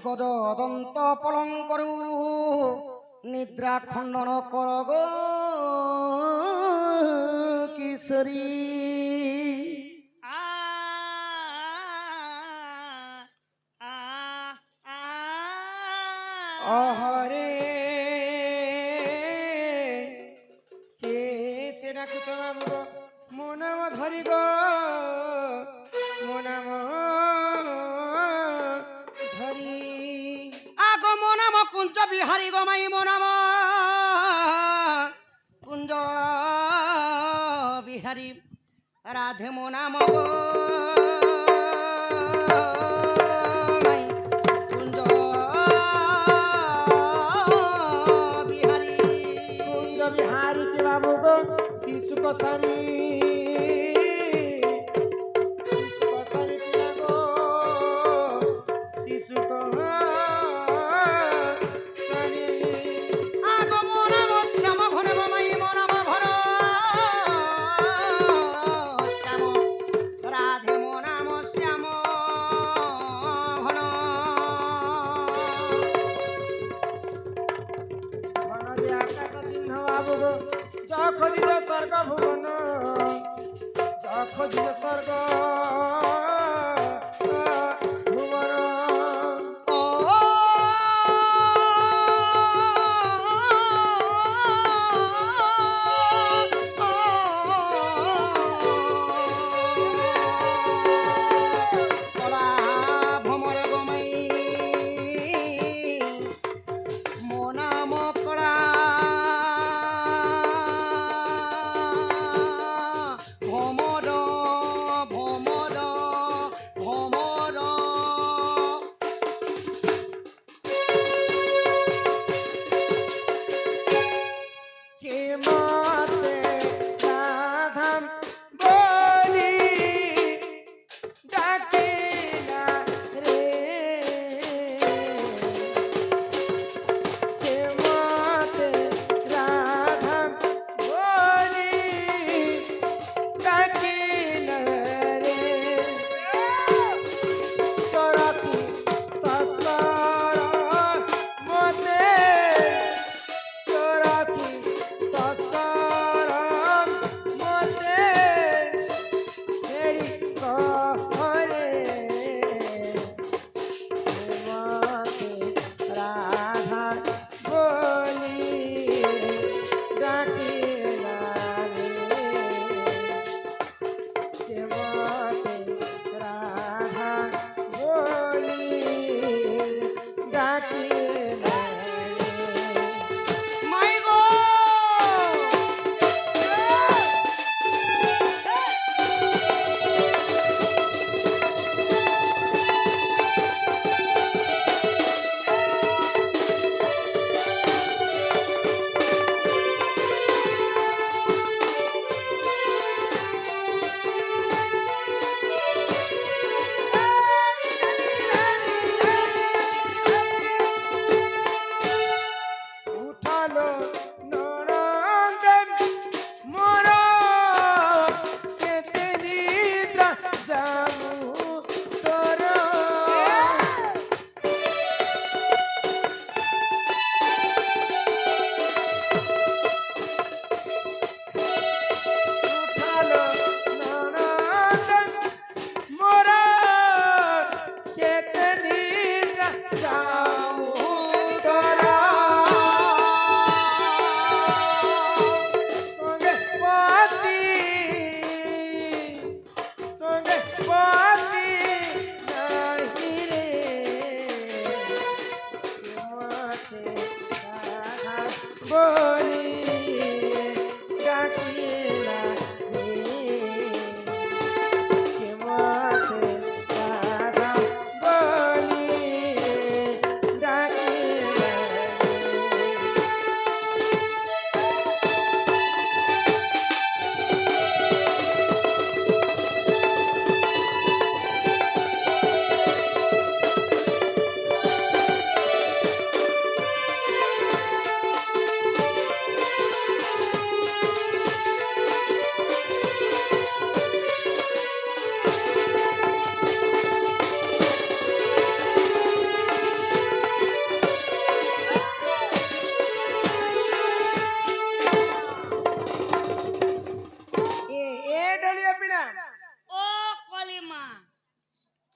গজদন্ত পলং করু নিদ্রা খণ্ডন কর গো কিশোরী অহরে কে সে ডাকুছ বাবু গো মো নাম ধরি গো মো নাম ধরি আগো মো নাম কুঞ্জ বিহারী গো মাই মো নাম কুঞ্জ বিহারী রাধে মো নাম গো মাই কুঞ্জ বিহারী কুঞ্জ বিহারী কে বাবু গো শিশু কসারি শিশু কসারি পিয়া গো শিশু কসারি আগো মো নাম শ্যাম ঘন গো মাই মো নাম ঘন শ্যাম রাধে মো নাম শ্যাম ঘন ঘন যে আকাশ চিহ্ন বাবু গো যা খোঁজিলে স্বর্গ ভুবন যা খোঁজিলে স্বর্গ ভুবন ও কলা ভ্রমর গমাই মো নাম কলা ভ্রমর ভ্রমর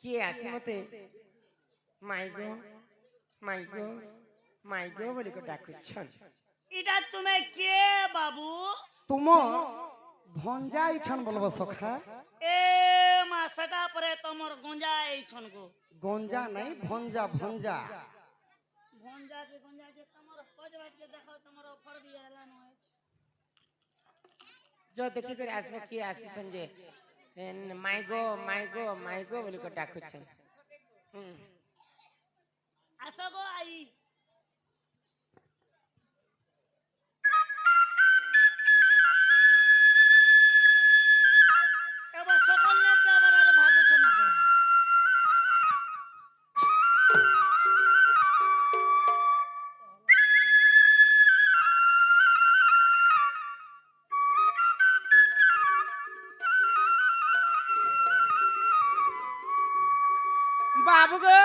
କିଏ ଆସି ମତେ ମାଇଗୋ ମାଇଗୋ ମାଇଗୋ ବୋଲି ଡାକୁଛନ୍। इटा तुम्हें के बाबू तुम भंजा इछन बोलबो सखा ए मा सटा परे तमर गंजा ए छन को गंजा नहीं भंजा भंजा गंजा के तमर पजवाट के देखो तमर ऑफर भी आला न जो देखि कर आसबो किए आसी संजे माइगो माइगो माइगो बोली डाकुछन। आसो गो आई एबा सकल ने पेबरार भागु छ नके बाबू गो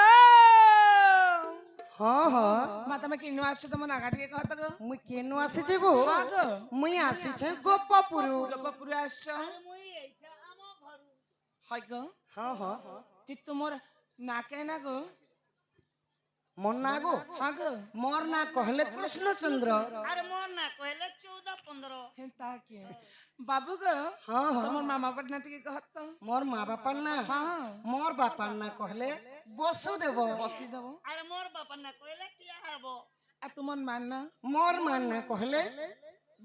हाँ हाँ माता में किनो आसे तम नागाटी के कहत गो मुई केनु आसी जे गो हाँ गो मुई आसी छे गोपपुरु गपपुर आस मुई एछा आमो घरु हाय गो हाँ हाँ ती तुमर नाके ना गो मन ना गो हाँ गो मोर ना कहले कृष्णचंद्र अरे मोर ना कहले 14-15 हेंता के बाबू गो हाँ हाँ तुमर मामा पटना टिके कहत मोर माँ बापा ना हाँ मोर बापा ना कहले वसुदेव बसी देबो अरे मोर बापा ना कहले किया हबो आ तुमन मानना मोर मान ना कहले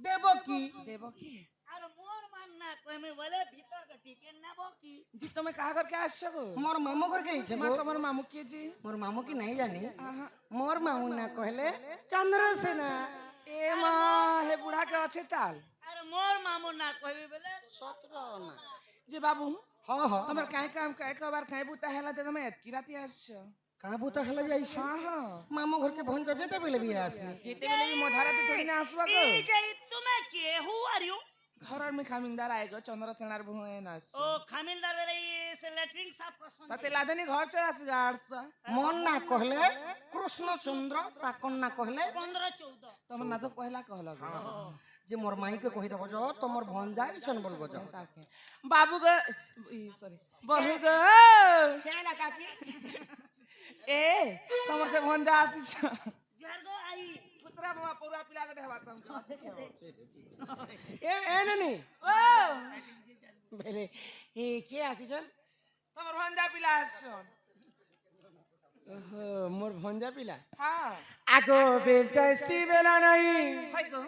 देवकी देबो की अरे मोर मान ना कहमे बोले भीतर के टिके नाबो की जी तुम्हें कहा करके आसो गो मोर मामू घर के छे मां तुमर मामू के जी मोर मामू की नहीं जानी आहा मोर मामू ना कहले चंद्रसेना ए मां हे बुढ़ा के अच्छे ताल अरे मोर मामू ना कहबे बोले 17 ना जी बाबू हाँ हाँ तुमर काहे काम काहे कबार काहे बुता हेला ते तुम एतकी राती आसछो कहाँ बुता हला जाई छे हाँ हाँ मामू घर के भंजा जेते बेले भी आसी जेते बेले भी मोधारा ते थोड़ी ना आसबा गो ई जे तुम्हें के हु आर यू घर में खामिंदार आएगो चंद्रसेनार भुए नास ओ खामिलदार बेरे से लेटरिंग साफ करसन तते लादनी घर चला से जाड़सा मन ना कहले कृष्णचंद्र ताकन ना कहले 15-14 तुम ना तो पहला कहला गो जे मोर माई के कहि दबो जो तमोर भंजा इछन बोलबो जो ताके बाबू गो सॉरी बहू गो केला काकी ए तुमर से भंजा आसी छ जहर गो आई पुत्रा बाबा पूरा पिला के देवा तुम ए ननी ओ बेले ए के आसी छन तुमर भंजा पिला आछन ओहो मोर भंजा पिला हां आगो बेलचासी बेला नहीं हाय गो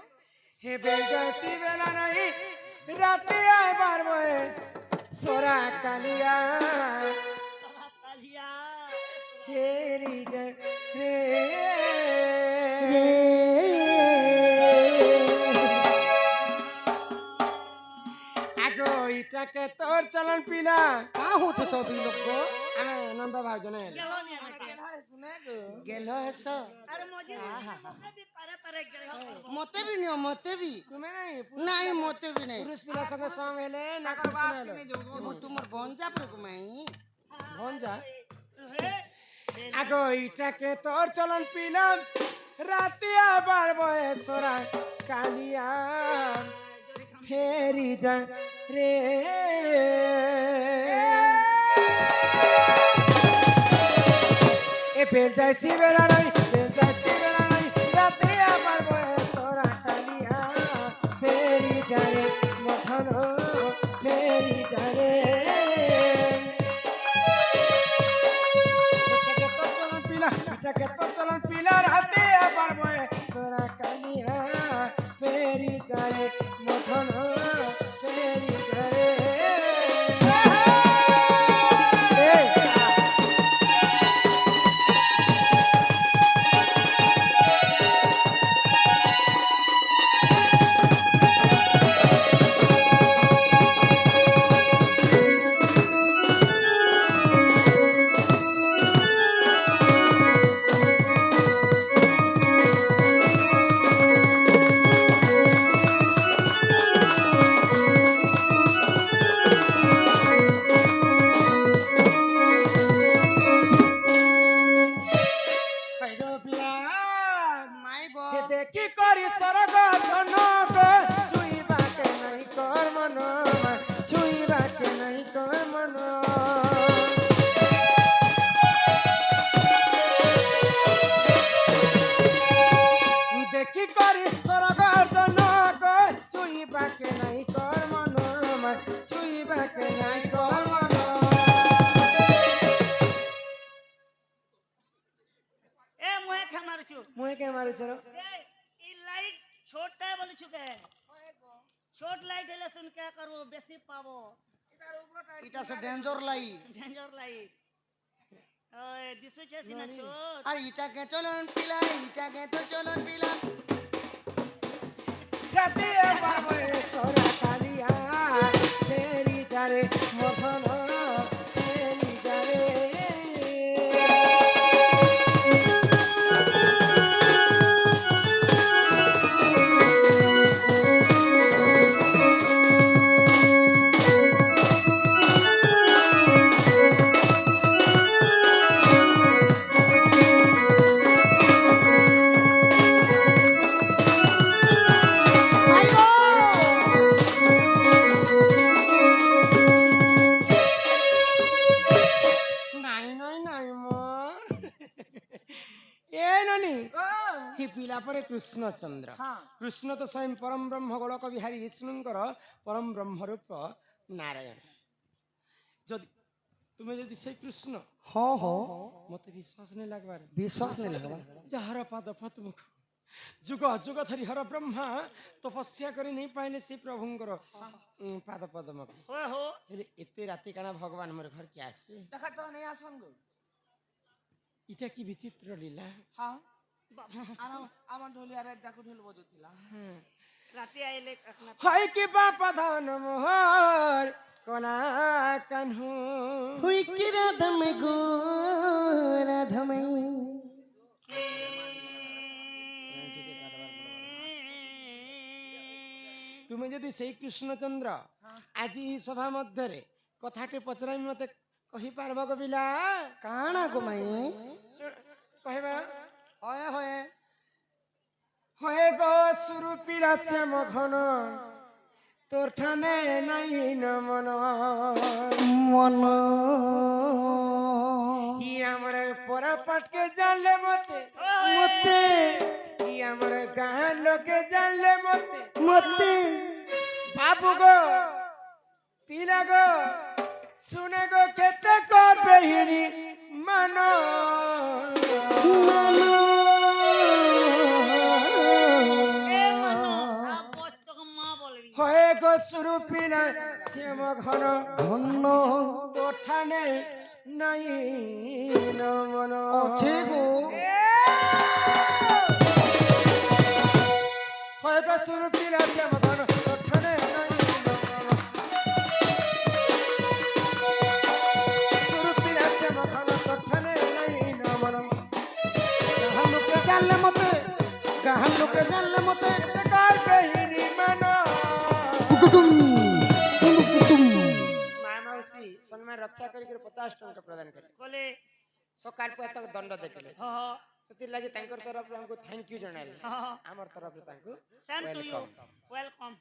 हे बेलचासी बेला नहीं राते आए बार मोए सोरा कालिया कालिया हेरी जे आगो इटा के तोर चलन पीला का होते सो दुई लोग को आमे नंद भाई जने गेलो ने हटा सुने गो गेलो हस अरे मोजी मोके भी पारे पारे गेलो मते भी नहीं मते भी तुम्हें नहीं नहीं मते भी नहीं पुरुष पिला संगे संग हेले ना का बात सुने नहीं जो वो तुमर भंजा पर घुमाई भंजा हे आगो इटा के तोर चलन पीला रातिया बार बोए सोरा कालिया फेरी जा रे ए बेल जासी बेला नहीं बेल जासी बेला नहीं रातिया बार बोए सोरा कालिया फेरी जा रे मोठनो फेरी जा रे के तो चलन पीला रहते पर मोए सोरा कालिया फेरी जाए मोठन फेरी जाए মারছু মুই কে মারুছ রে এই লাইট ছোটটা বলছু কে ছোট লাইট হলে শুন কে করব বেশি পাবো এটা সে ডেঞ্জার লাইট ডেঞ্জার লাইট ওই দিশুছে সিনা ছোট আর ইটাকে চলন পিলা ইটাকে তো চলন পিলা রাতে বারবে সোরা কালিয়া তেরি যারে মখন তেরি যারে নাই নাই নাই মো এ ননি হি পিলা পরে কৃষ্ণচন্দ্র কৃষ্ণ তো স্বয়ং পরম ব্রহ্ম গোলক বিহারী বিষ্ণুঙ্কর পরম ব্রহ্ম রূপ নারায়ণ যদি তুমি যদি সেই কৃষ্ণ হ হ মতে বিশ্বাস নেই লাগবার বিশ্বাস নেই লাগবা যাহার পাদ পদ্মুখ যুগ যুগ ধরি হর ব্রহ্মা তপস্যা করে নেই পাইলে সেই প্রভুঙ্কর পাদ পদ্মুখ হো হো ହେଲେ ଏତେ ରାତି କାଣା ଭଗବାନ ମୋର ଘର କିଏ ଆସିଛି দেখা তো নেই আসন গো ଇଟା କି ବିଚିତ୍ର ଲୀଳା হ্যাঁ আমার ঢোলিয়ারে যাকু ঢোল বজুছিলাম রাতে আইলে একলা হয় কি বাপা ধান মোহর কোনা কানহু হুই কি রাধমে গো রাধমে তুমি যদি সেই কৃষ্ণচন্দ্র আজি এই সভা ମଧ୍ୟରେ কথাটি ପଚରାଇ ମତେ କହିପାରବ କବିଲା কানা গো মাই କହିବା হয় হয় হয়ে গো সুরূপীরা শ্যাম ঘন তোর ঠানে নাই নমন মন ই আমার পরা পাটকে জানলে মতে মতে ই আমার গাঁ লোকে জানলে মতে মতে বাবু গো পিলা গো শুনে গো কেতে করবে হিরি মানো এ মানো আ বচ্চক মা বলবি হয়ে গো সুরূপীরা শ্যাম ঘন ধন্য তোর ঠানে নাই নমন আছে গো হয় গো সুরূপীরা শ্যাম ঘন তোর ঠানে নাই নমন সুরূপীরা শ্যাম ঘন তোর ঠানে নাই নমন গাহান লোকে জানলে মতে গাহান লোকে জানলে মতে কার বেহিরি মানো কুকুটুম কুকুটুম মা মাউসী সম্মান রক্ষা করি 50 টଙ୍କା প্রদান করে কলে সকাল পর তক দণ্ড দেখিলে হ হ ସେଥିର ଲାଗି ତାଙ୍କର ତରଫରୁ ଆମକୁ ଥ୍ୟାଙ୍କ ୟୁ ଜଣାଇଲେ হ ଆମର ତରଫରୁ ତାଙ୍କୁ same to you Welcome. Welcome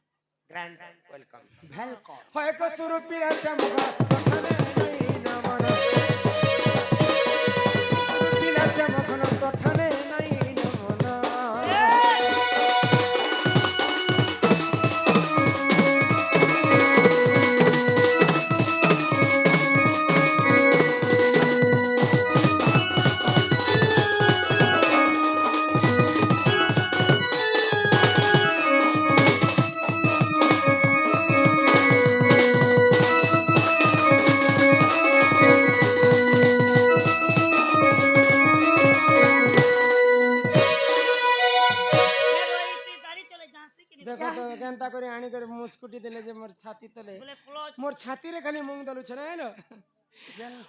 grand welcome welcome হয় ଏକ ସୁରୂପୀରା ଶ୍ୟାମ ତୋଠାନେ ନାଇଁ ନମନ ସୁରୂପୀରା ଶ୍ୟାମ ଘନ ତୋଠାନେ ନାଇଁ ନମନ গাড়ি চলে যাচ্ছি কি ଦେଖ ତ କେନ୍ତା କରି ଆଣିକରି ମୁସ୍କୁଟି ଦେଲେ ଯେ ମୋର ଛାତି ତଲେ বলে ক্লোজ ମୋର ଛାତିରେ ଖାଲି ମୁଙ୍ଗ ଦଲୁଛ ନା ହେଲ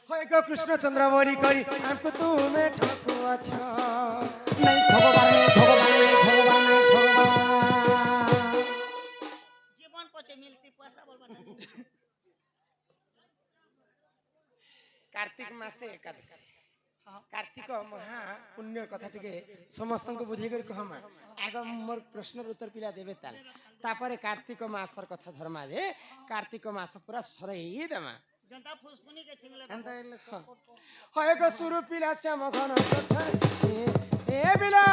হয় ଏକ କୃଷ୍ଣଚନ୍ଦ୍ର ମରି କରି ଆମକୁ ତୁମେ ଠକୁଅଛ নাই ভগবান ভগবান ভগবান ভগবান জীবন পচে মিলছি পয়সা বলবা না कार्तिक मासे एकादशी कार्तिक महा पुण्य कथा टिके समस्त को बुझे कर कहमा आग मोर प्रश्न उत्तर पिला देबे ताल तापरे कार्तिक मासर कथा धर्मा जे कार्तिक मास पूरा सरई देमा जनता फुसफुनी के छिंगले এন্তা এলে হয় গো সুরূপীরা শ্যাম ঘন কথা ए बिला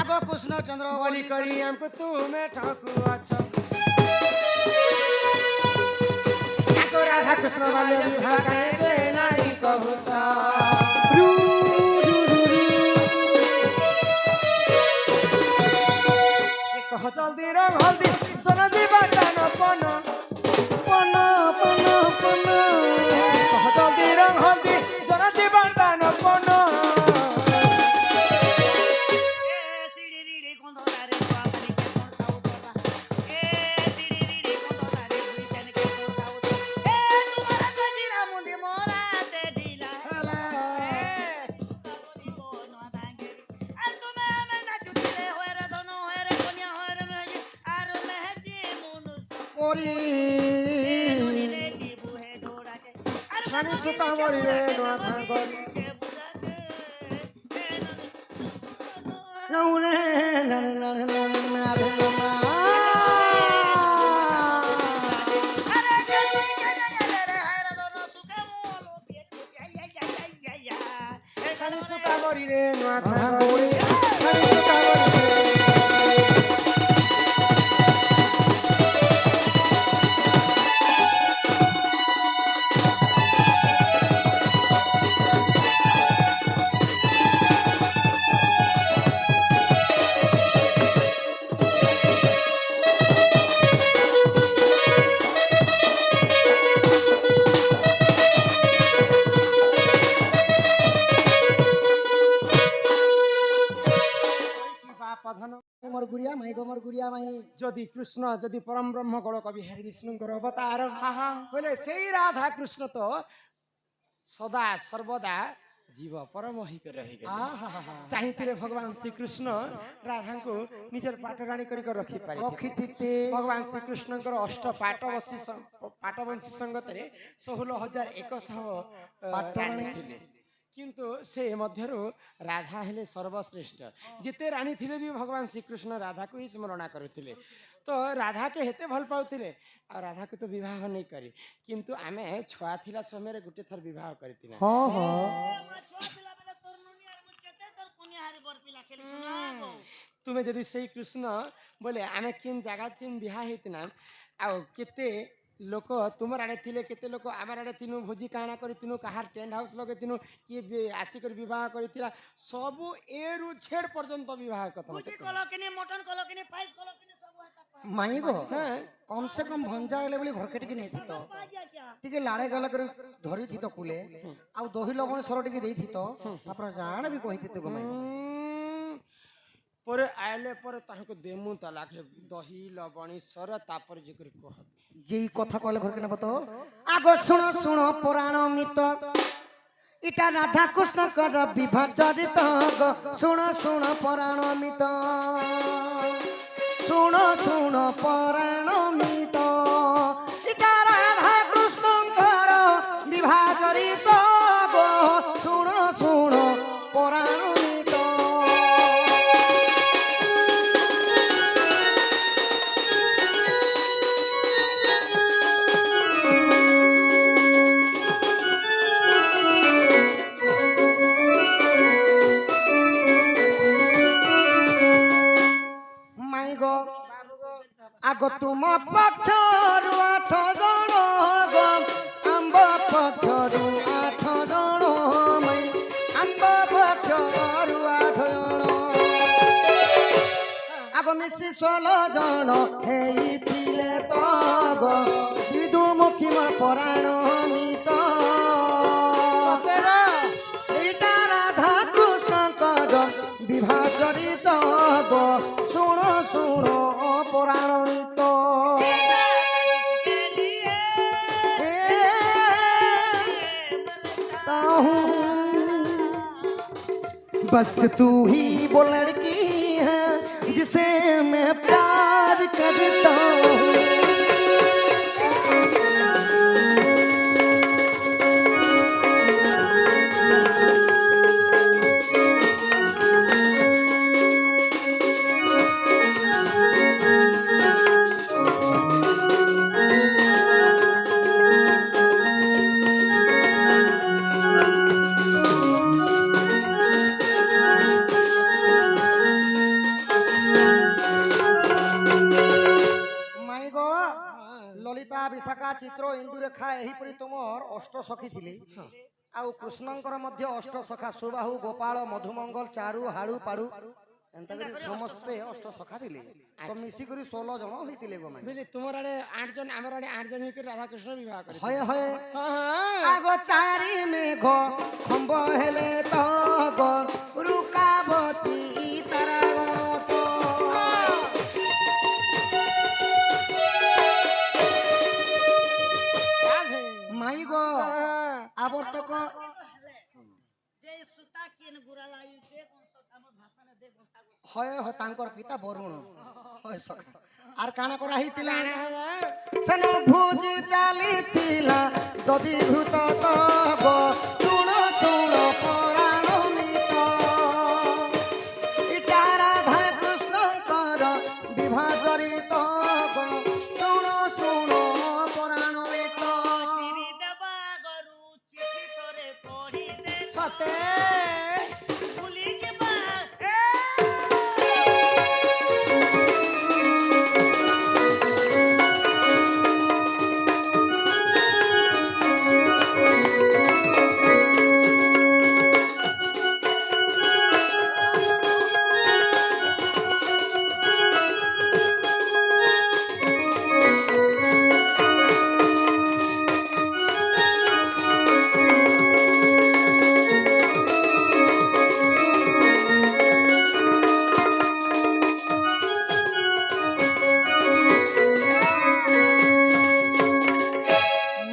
আগো কৃষ্ণচন্দ্র बोली करी हमको तुमे ঠকুଅছ आगो राधा कृष्ण वाले विवाह करे नाही कहूछ মরি নলিলে জীবু হে ডোরাকে আরে ছানি সুতা মরিলে নোয়া ধাঙ্গরি সে বুড়াকে নৌরে নারে নারে নারে নারে না আরে জয় জয় জয় রে হায়রে দোনো সুখে মোলো ইয়া ছানি সুতা মরিলে নোয়া ধাঙ্গরি ছানি সুতা মরিলে মোর গুড়িয়া মাই গো মোর গুড়িয়া মাই যদি কৃষ্ণ যদি পরম ব্রহ্ম গড় কবি হরি বিষ্ণুঙ্কর অবতার বলে সেই রাধা কৃষ্ণ তো সদা সর্বদা জীব পরম হিক রহিগলে চাহিଥିଲେ ভগবান শ্রীকৃষ্ণ রাধাଙ୍କୁ ନିଜର ପାଟରାଣୀ କରି ରଖିପାରିବେ ରଖିଥିତେ ଭଗବାନ ଶ୍ରୀକୃଷ୍ଣଙ୍କର ଅଷ୍ଟ ପାଟବଂଶୀ ସଙ୍ଗତରେ 16,100 ରାଣୀ ଥିଲେ କିନ୍ତୁ ସେ ମଧ୍ୟରୁ ରାଧା ହେଲେ ସର୍ବଶ୍ରେଷ୍ଠ ଯେତେ ରାଣୀ ଥିଲେ ବି ଭଗବାନ ଶ୍ରୀକୃଷ୍ଣ ରାଧାକୁ ହିଁ ସ୍ମରଣା କରୁଥିଲେ ତ ରାଧାକେ ହେତେ ଭଲ ପାଉଥିଲେ ଆଉ ରାଧାକୁ ତ ବିବାହ ନେଇ କରି କିନ୍ତୁ ଆମେ ଛୁଆ ଥିଲା ସମୟରେ ଗୋଟେ ଥର ବିବାହ କରିଥିଲେ ହଁ ହଁ ତୁମେ ଯଦି ସେଇ କୃଷ୍ଣ ବୋଲେ ଆମେ କେନ୍ ଜାଗା ଥିନ୍ ବିହା ହେଇଥିନା ଆଉ କେତେ ଲୋକ ତୁମର ଆଡ଼େ ଥିଲେ କେତେ ଲୋକ ଆମର ଆଡ଼େ ଥିନୁ ଭୋଜି କାଣା କରିଥିନୁ କାହାର ଟେଣ୍ଟ ହାଉସ୍ ଲଗେଇଥିନୁ କିଏ ଆସିକରି ବିବାହ କରିଥିଲା ସବୁ ଏରୁ ଛେଡ଼ ପର୍ଯ୍ୟନ୍ତ ବିବାହ କଥା ଭୋଜି କଲକିନି ମଟନ କଲକିନି ପାଇସ୍ କଲକିନି ସବୁ ମାଇ ଗো କମ ସେ କମ ଭଞ୍ଜା ହେଲେ ବୋଲି ଘରକେ ଟିକେ ନେଇଥିତ ଟିକେ ଲାଡ଼େ ଗଲା କରି ଧରିଥିତ କୁଲେ ଆଉ ଦହି ଲବଣ ସର ଟିକେ ଦେଇଥିତ ତାପରେ ଜାଣ ବି କହିଥିତ ଗো ମାଇ ପରେ ଆଇଲେ ପରେ ତାହାକୁ ଦେମୁ ତାଲାକେ ଦହି ଲବଣୀ ସର ତାପରେ ଯେକରି କହବେ যেই কথা কলে ঘরকে নেব তো আগ শুণ শুণ পুরাণ মিত ইটা রাধা কৃষ্ণ কর বিবাহ জড়িত শুণ শুণ পুরাণ মিত শুণ শুণ পুরাণ মিত ইটা রাধা কৃষ্ণ কর বিবাহ জড়িত শুণ শুণ পুরাণ মিত আগ তুম পক্ষরু 8 জন গো আম্ব পক্ষরু 8 জন মাই আম্ব পক্ষরু 8 জন আগ মিশি 16 জন হেইছিলে তো গো বিদুমুখী মোর পরাণ মিত ସତେର এইটা রাধা কৃষ্ণঙ্কর বিবাহ চরিত গো শুণ শুণ পুরাণিত बस तू ही वो लड़की है जिसे मैं प्यार करता हूँ ললিতা বিশাখা চিত্র ইন্দুরেখা এহিপরি তোমার অষ্ট সখী ଥିଲେ ଆଉ କୃଷ୍ଣଙ୍କର ମଧ୍ୟ ଅଷ୍ଟ ସଖା ସୁବାହୁ ଗୋପାଳ ମଧୁମଙ୍ଗଲ ଚାରୁ ହାଡୁ ପାଡୁ ଏନ୍ତା କରି ସମସ୍ତେ ଅଷ୍ଟ ସଖା ଥିଲେ ତ ମିଶିକରି 16 ଜଣ ହେଇଥିଲେ ଗୋ ମାନେ ବୁଝଲି ତୁମର ଆଡ଼େ 8 ଜଣ ଆମର ଆଡ଼େ 8 ଜଣ ହେଇକି ରାଧାକୃଷ୍ଣ ବିବାହ କରି ହଏ ହଏ ଆଗ ଚାରି ମେଘ ଖମ୍ବ ହେଲେ ତ ଗ ରୁକାବତୀ ତାରା ତ মাই গো আবর্তক যে সুতা কেন গুরালাই দে কোন সত আমার ভাষা না দে ভাষা হয় হয় তাঙ্কর পিতা বরুণ হয় সখা আর কানা করা হইতিলা সেন ভুজি চালিতিলা দধি ঘৃত তব শুণ শুণ পরাণ মিত ইটা রাধা কৃষ্ণଙ୍କର বিবাহ চরিত শুণ শুণ পরাণ মিত চিরি দেবা গরু চিঠি তোরে পড়ি দে সতে ভুলি ଯିବା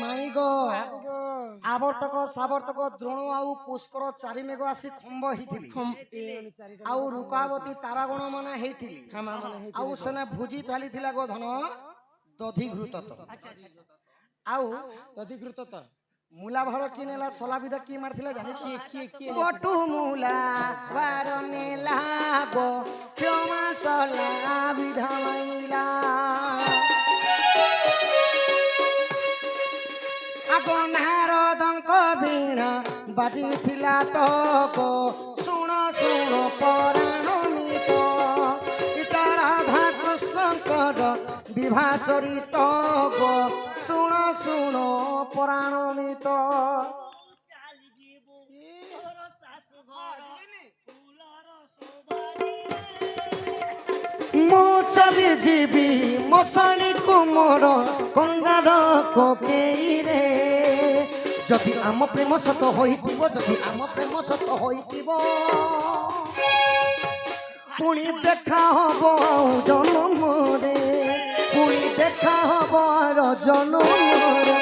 মাই গো আবর্তক সাবর্তক দ্ରୋଣ ଆଉ ପୁଷ୍କର ଚାରି ମେଘ ଆସି ଖମ୍ବ ହେଇଥିଲି ଆଉ ରୁକାବତୀ ତାରାଗଣ ମାନେ ହେଇଥିଲି ଆଉ ସେନେ ଭୋଜି ଚାଲିଥିଲା ଗୋ ଧନ ଦଧିଘୃତ ଆଉ ଅଧିକୃତ ତ ମୂଲା ଭର କି ନେଲା ସଲା ବିଧା କି ମାରିଥିଲା ଜାଣିଛ କିଏ ଗୋଟୁ ମୂଲା ବାର ନେଲା ଗୋ କ୍ଷମା ସଲା ବିଧା ମାଇଲା আগ নারদঙ্ক বীণা বাজিଥିଲା ତ গো শুণ শুণ পরাণ মিত ইটা রাধা কৃষ্ণଙ୍କର বিবাহ চরিত গো শুণ শুণ পরাণ মিত ଚାଲି ଯିବୁ ତୋର ଶାଶୁ ଘର ଫୁଲର ଶୋଭାରେ ମୁଁ ଚାଲି ଯିବି ମଶାଣୀ କୁମର ଗଙ୍ଗାର କୋକେଇରେ ଯଦି ଆମ ପ୍ରେମ ସତ ହୋଇଥିବ ଯଦି ଆମ ପ୍ରେମ ସତ ହୋଇଥିବ ପୁଣି ଦେଖା ହବ ଆଉ ଜନମରେ ପୁଣି ଦେଖା ହବ ଆର ଜନମରେ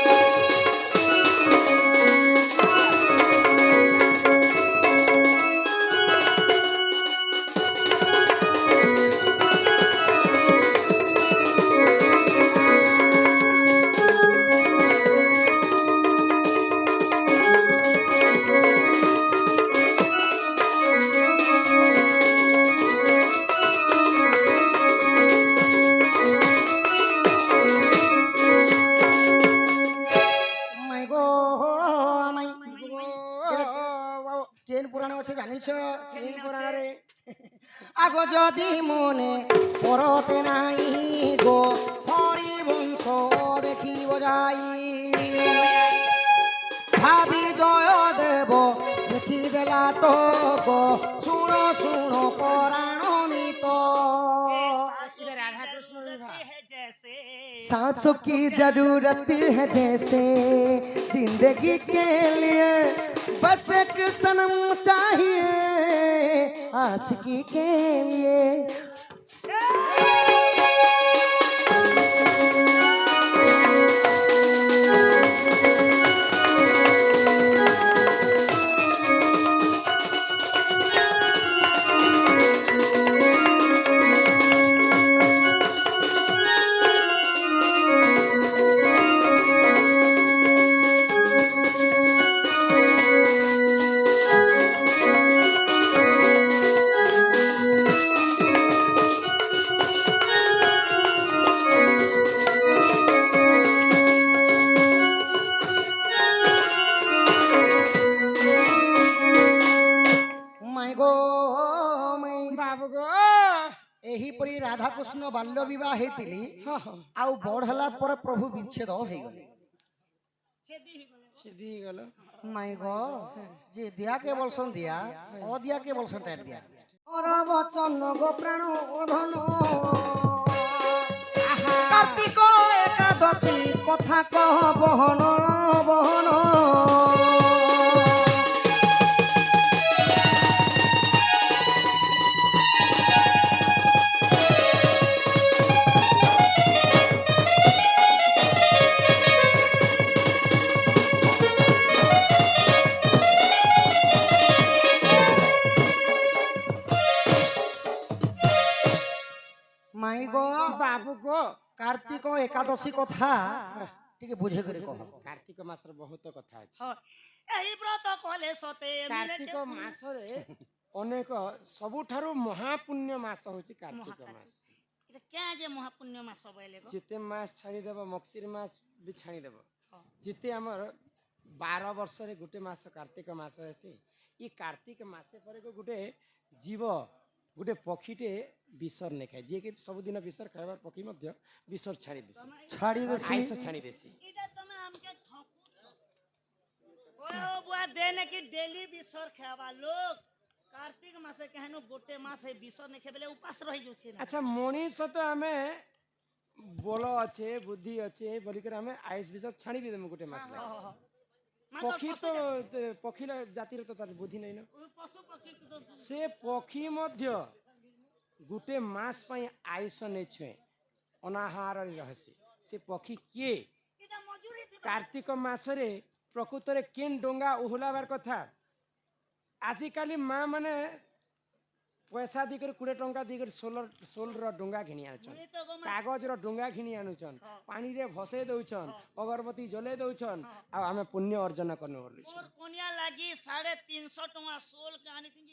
মাই গো মাই কেন পুরাণ আছে জানিছ এই পুরাণরে আগ যদি মনে পরতে নাই গো হরি বংশ দেখিব যাই ভাবি জয় দেব দেখি দেলা তো গো শুণ শুণ পরাণ মিত রাধা কৃষ্ণ বিবাহ है जैसे सांसों की जरूरत है जैसे जिंदगी के लिए बस एक सनम चाहिए आशिकी के लिए माय गो माय ବାବୁ ଗো ଏହିପରି ରାଧାକୃଷ୍ଣ ବାଲ୍ୟ ବିବାହ ହେଇଥିଲି ଆଉ ବଡ଼ ହେଲା ପରେ ପ୍ରଭୁ ବିଚ୍ଛେଦ ହେଇଗଲେ छेदी ही गले ସିଧି ଗଲ ମାଇ ଗ ଯେ ଦିଆ କେ ବୋଲସନ୍ ଦିଆ ଅଦିଆ କେ ବୋଲସନ୍ ଟାଇପ ଦିଆ ମୋର ବଚନ ଗো ପ୍ରାଣ ଧନ କାର୍ତ୍ତିକ ଏକାଦଶୀ କଥା କହ ବହନ ବହନ মাই माई गो बाबू गो कार्तिक एकादशी कथा टिके बुझे करे कह कार्तिक मासर बहुत कथा अछि एही व्रत कले सते कार्तिक मासरे अनेक सबुठारु महापुण्य मास होछि कार्तिक मास এটা क्या जे महापुण्य मास बोले गो जिते मास छाणी देबो मक्सिर मास भी छाणी देबो जिते हमर 12 वर्ष रे गुटे मास कार्तिक मास अछि ई कार्तिक मासे परे को गुटे जीव गुटे पक्षीटे विसर ने खाए जे कि सब दिन विसर खाइबार पक्षी मध्य विसर छाड़ी देसी छाड़ी देसी आइस छाड़ी देसी এটা তুমি আমকে ओ बुआ देने की डेली बिसर खावा लोग कार्तिक मासे कहनो गोटे मास है बिसर ने खेबले उपास रही जो छी ना अच्छा मनीष तो हमें बोल अच्छे बुद्धि अच्छे बोली कर हमें आइस विसर छाड़ी दे गुटे मास पक्षी तो पक्षी जातिर तो तार बुद्धि नहीं ना पशु पक्षी तो से पक्षी मध्य गुटे मास पई आइस नहीं छुए अनाहार रहसी से पक्षी किए এটা মজুরি দিবা कार्तिक मासरे प्रकृत रे केन डोंगा उहुलाबार कथा आजिकाली माँ माने पैसा दिकर 20 टंका दिकर सोल रो डोंगा घिनी आनुछन मुई तो गो कागज रो डोंगा घिनी आनुछन पानी रे भसे दउछन अगरबत्ती जले दउछन आ हमें पुण्य अर्जन करने बोली और कोनिया लागी 350 टका सोल के आनी थी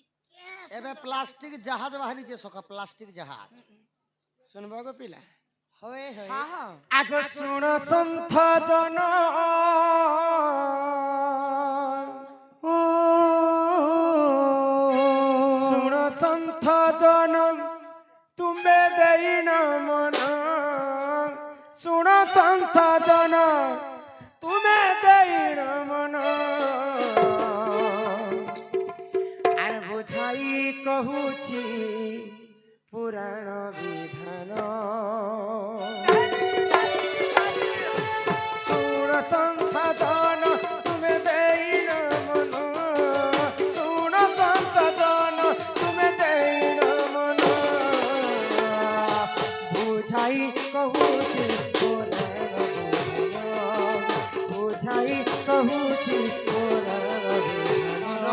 एबे प्लास्टिक जहाज बाहरी जे सका प्लास्टिक जहाज सुनबो गो पिला होए होए हाँ हाँ आगो सुन संथ जन सुन संथ जन तुम्बे देइन मन सुन संथ जन तुम्बे देइन मन आर बुझाई कहूची पुराण विधान सुन संथ जन तुमे देइन मन सुन संथ जन तुमे देइन मन बुझाई कहूची पुराण विधान बुझाई कहूची पुराण विधान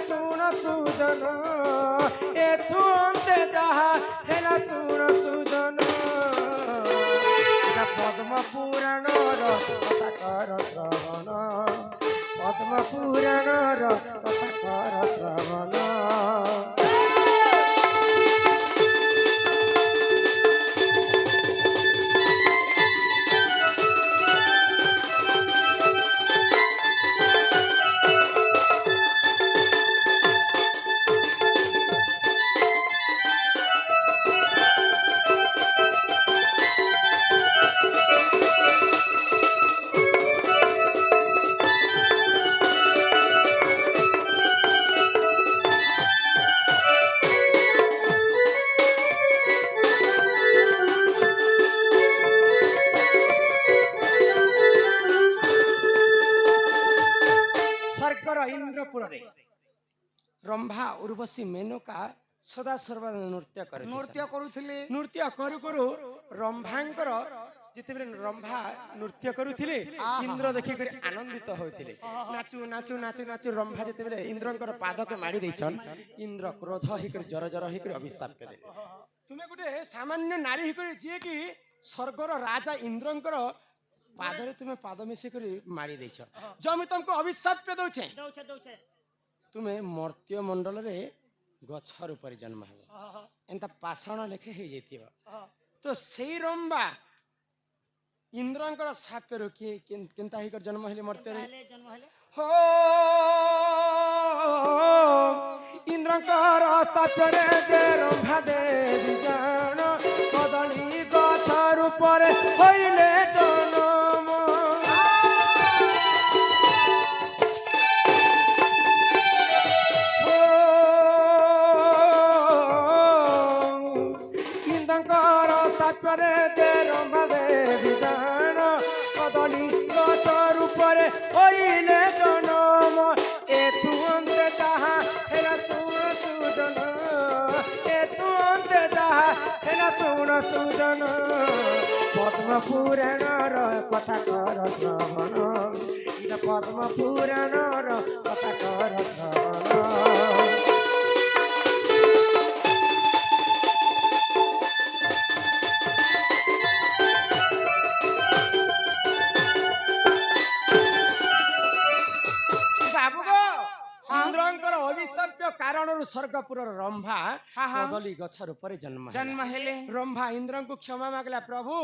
सुन सुजन एथु अंते जहा हेला सुन सुजन पद्म पुराण कथा कर श्रवण पद्म पुराण कथा कर श्रवण इंद्रपुर रंभा उर्वशी मेनका सदा सर्वदा नृत्य करे नृत्य करू करू रंभांकर जिते रंभा नृत्य करुथिले इंद्र देखि कर आनंदित होइथिले नाचू नाचू नाचू नाचू रंभा जिते इंद्रंकर पाद के माडी दैछन इंद्र क्रोध हिकर जर जर हिकर अभिशाप के देले तुमे गुटे सामान्य नारी हिकर जे कि स्वर्गर राजा इंद्रंकर पादरे तुमे पाद मिसे कर मारी दैछ जो मैं तुमको अभिशाप पे दउछे दउछे दउछे तुमे मर्त्य मंडल रे गछर ऊपर जन्म हो एंता पाषाण लेखे हे जेतिबा तो सेई रंबा ଇନ୍ଦ୍ରଙ୍କର ସାପରୁ କିଏ କେନ୍ତା ହେଇକର ଜନ୍ମ ହେଲେ ମର୍ତ୍ତ୍ୟରେ ହେଲେ ଜନ୍ମ ହେଲେ हो इंद्रकर सापरे जे रंभा देवी जान कदली गछर ऊपर होइले जनम इंद्रकर सापरे जे रंभा देवी जान कदली गछर ऊपर होइले जनम एतु अंते जहा हेला सुन सुजन एतु अंते जहा हेला सुन सुजन पद्म पुराणर कथा कर श्रवण इटा पद्म पुराणर कथा कर श्रवण इंद्रଙ୍କର ଅଭିଶାପ୍ୟ କାରଣରୁ ସ୍ୱର୍ଗପୁରର ରମ୍ଭା କଦଳୀ ଗଛର ଉପରେ ଜନ୍ମ ହେଲେ ରମ୍ଭା ଇନ୍ଦ୍ରଙ୍କୁ କ୍ଷମା ମାଗିଲା ପ୍ରଭୁ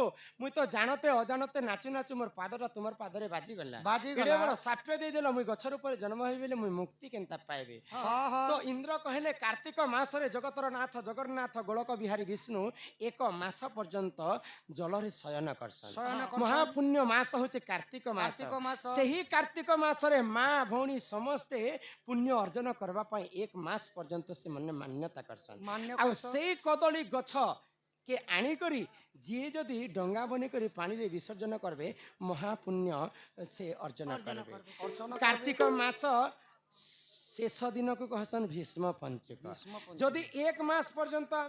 ମୁଇଁ ତ ଜାଣତେ ଅଜାଣତେ ନାଚୁ ନାଚୁ ମୋର ପାଦଟା ତୁମର ପାଦରେ ବାଜିଗଲା ବାଜିଗଲା। ମୋର ସାପ୍ୟ ଦେଇଦେଲ ମୁଇଁ ଗଛର ଉପରେ ଜନ୍ମ ହେବି ବୋଲେ ମୁଇଁ ମୁକ୍ତି କେନ୍ତା ପାଇବି ତ ଇନ୍ଦ୍ର କହିଲେ କାର୍ତ୍ତିକ ମାସରେ ଜଗତର ନାଥ ଜଗନ୍ନାଥ ଗୋଳକ ବିହାରୀ ବିଷ୍ଣୁ ଏକ ମାସ ପର୍ଯ୍ୟନ୍ତ ଜଳରେ ଶୟନ କରସନ୍ ମହାପୁଣ୍ୟ ମାସ ହଉଛି କାର୍ତ୍ତିକ ମାସ ସେହି କାର୍ତ୍ତିକ ମାସରେ ମା ଭଉଣୀ ସମସ୍ତେ पुण्य अर्जन करबा पाई एक मास पर्यंत से मन मान्यता करसन आ सेई कदली गछ के आनी करी जी जदि डंगा बनी करी पानी रे विसर्जन करबे महापुण्य से अर्जन करबे कार्तिक मास शेष दिन को कहसन भीष्म पंचक जदि एक मास पर्यंत